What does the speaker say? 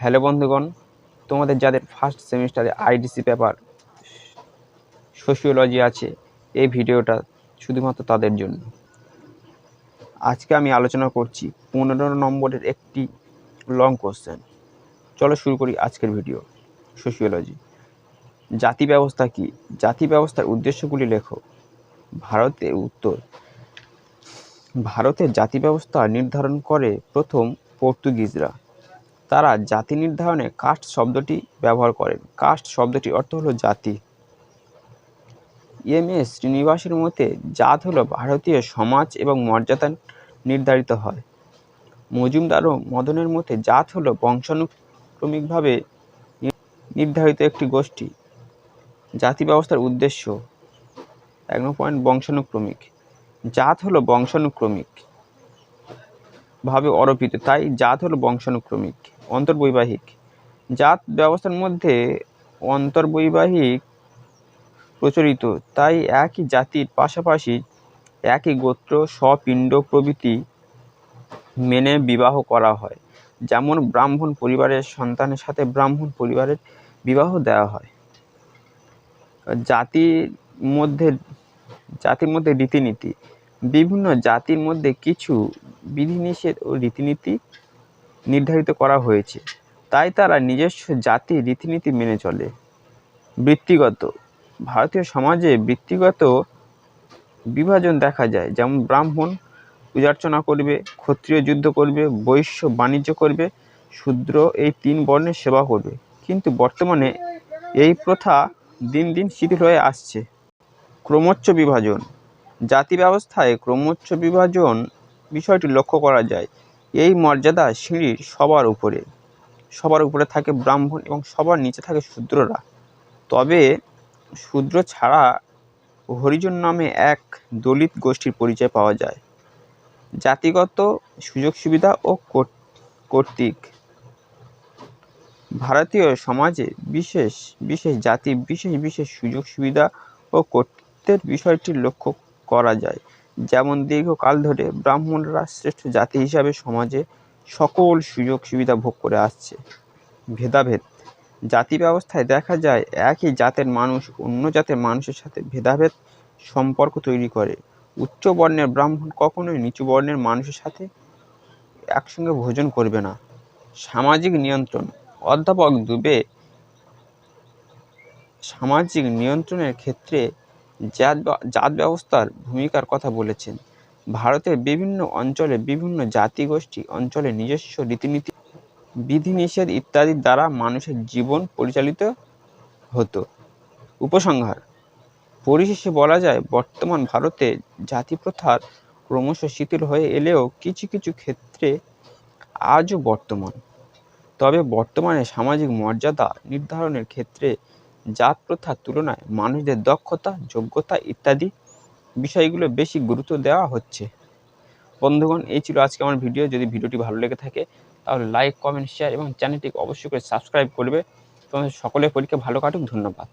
Hello বন্ধুগণ, তোমাদের যাদের ফার্স্ট সেমিস্টারে আইডিসি পেপার সোশিওলজি আছে, এই ভিডিওটা শুধুমাত্র তাদের জন্য। আজকে আমি আলোচনা করছি 15 নম্বরের একটি লং কোশ্চেন। চলো শুরু করি আজকের ভিডিও। সোশিওলজি। জাতি ব্যবস্থা কি? জাতি ব্যবস্থার উদ্দেশ্যগুলি লেখো। উত্তর, ভারতের জাতি ব্যবস্থা নির্ধারণ করে প্রথম পর্তুগিজরা। তারা জাতি নির্ধারণে কাস্ট শব্দটি ব্যবহার করেন। কাস্ট শব্দটির অর্থ হলো জাতি। এম.এস. শ্রীনিবাসের মতে জাত হলো ভারতীয় সমাজ এবং মর্যাদা নির্ধারিত হয়। মজুমদার ও মদনের মতে জাত হলো বংশানুক্রমিকভাবে নির্ধারিত একটি গোষ্ঠী। জাতি ব্যবস্থার উদ্দেশ্য 1 পয়েন্ট বংশানুক্রমিক। জাত হলো বংশানুক্রমিক ভাবে আরোপিত, তাই জাত হলো বংশানুক্রমিক। অন্তর্বৈবাহিক। জাত ব্যবস্থার মধ্যে অন্তর্বৈবাহিক প্রচলিত, তাই একই জাতির পাশাপাশি একই গোত্র, স্বপিণ্ড প্রভৃতি মেনে বিবাহ করা হয়। যেমন ব্রাহ্মণ পরিবারের সন্তানের সাথে ব্রাহ্মণ পরিবারের বিবাহ দেওয়া হয়। জাতির মধ্যে রীতিনীতি। বিভিন্ন জাতির মধ্যে কিছু বিধিনিষেধ ও রীতিনীতি নির্ধারিত করা হয়েছে, তাই তারা নিজস্ব জাতির রীতিনীতি মেনে চলে। বৃত্তিগত। ভারতীয় সমাজে বৃত্তিগত বিভাজন দেখা যায়, যেমন ব্রাহ্মণ পূজার্চনা করবে, ক্ষত্রিয় যুদ্ধ করবে, বৈশ্য বাণিজ্য করবে, শূদ্র এই 3 বর্ণের সেবা করবে। কিন্তু বর্তমানে এই প্রথা দিন দিন শিথিল হয়ে আসছে। ক্রমোচ্চ বিভাজন। জাতি ব্যবস্থায় ক্রমোচ্চ বিভাজন বিষয়টি লক্ষ্য করা যায়। এই মর্যাদা সিঁড়ির সবার উপরে থাকে ব্রাহ্মণ এবং সবার নিচে থাকে শূদ্ররা। তবে শূদ্র ছাড়া হরিজন নামে এক দলিত গোষ্ঠীর পরিচয় পাওয়া যায়। জাতিগত সুযোগ সুবিধা ও কর্তৃক। ভারতীয় সমাজে বিশেষ বিশেষ জাতি বিশেষ সুযোগ সুবিধা ও কর্তৃত্বের বিষয়টি লক্ষ্য করা যায়। যেমন দীর্ঘকাল ধরে ব্রাহ্মণরা শ্রেষ্ঠ জাতি হিসাবে সমাজে সকল সুযোগ সুবিধা ভোগ করে আসছে। ভেদাভেদ। জাতি ব্যবস্থায় দেখা যায় একই জাতের মানুষ অন্য জাতের মানুষের সাথে ভেদাভেদ সম্পর্ক তৈরি করে। উচ্চ বর্ণের ব্রাহ্মণ কখনোই নিচু বর্ণের মানুষের সাথে একসঙ্গে ভোজন করবে না। সামাজিক নিয়ন্ত্রণ। অধ্যাপক দুবে সামাজিক নিয়ন্ত্রণের ক্ষেত্রে জাত ব্যবস্থার ভূমিকার কথা বলেছেন। ভারতের বিভিন্ন অঞ্চলে বিভিন্ন জাতিগোষ্ঠী অঞ্চলে নিজস্ব রীতিনীতি, বিধিনিষেধ ইত্যাদির দ্বারা মানুষের জীবন পরিচালিত হতো। উপসংহার। পরিশেষে বলা যায়, বর্তমান ভারতে জাতি প্রথার ক্রমশ শিথিল হয়ে এলেও কিছু কিছু ক্ষেত্রে আজও বর্তমান। তবে বর্তমানে সামাজিক মর্যাদা নির্ধারণের ক্ষেত্রে জাত প্রথার তুলনায় মানুষদের দক্ষতা, যোগ্যতা ইত্যাদি বিষয়গুলো বেশি গুরুত্ব দেওয়া হচ্ছে। বন্ধুগণ, এই ছিল আজকে আমার ভিডিও। যদি ভিডিওটি ভালো লেগে থাকে তাহলে লাইক, কমেন্ট, শেয়ার এবং চ্যানেলটিকে অবশ্যই করে সাবস্ক্রাইব করবে। তোমাদের সকলের পরীক্ষা ভালো কাটুক। ধন্যবাদ।